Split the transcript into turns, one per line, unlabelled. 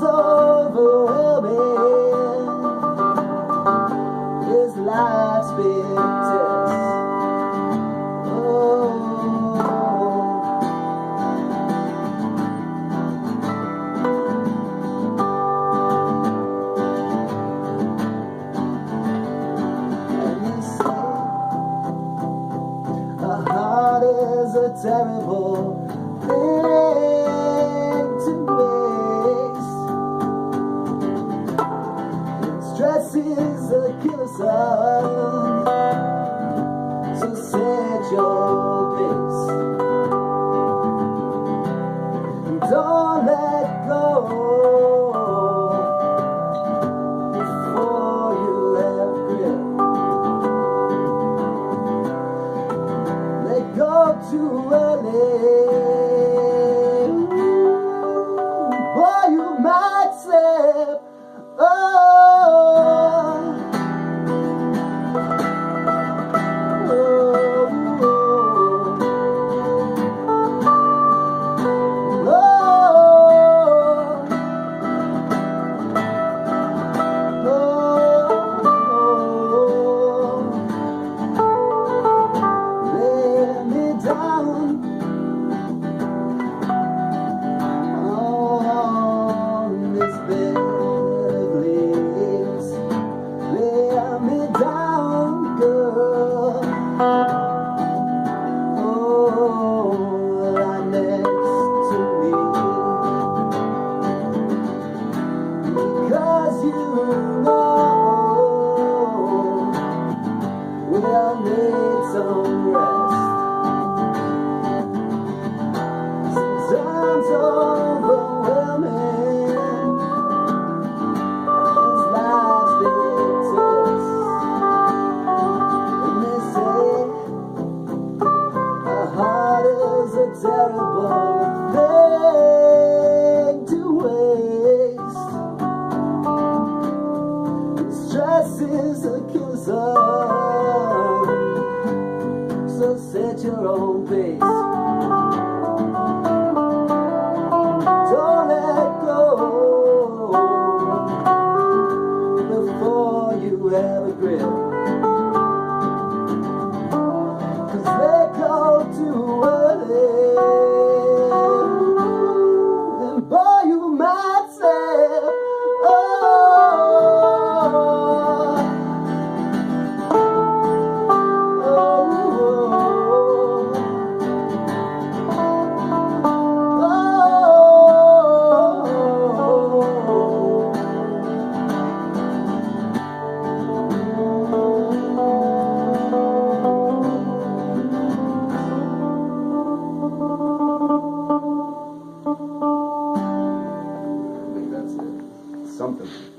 overwhelming. Is life's big test. Oh, and you say a heart is a terrible thing to waste. Stress is a killer, son. So set your pace. Don't let go before you have grip. Let go too early, or you might slip. Oh, we'll need some rest. Sometimes overwhelming is life's big test. And they say a heart is a terrible thing to waste. Stress is a killer, so set your own pace. Don't let go before you have a grip. 'Cause let go too early, and boy, you might slip. Oh, something.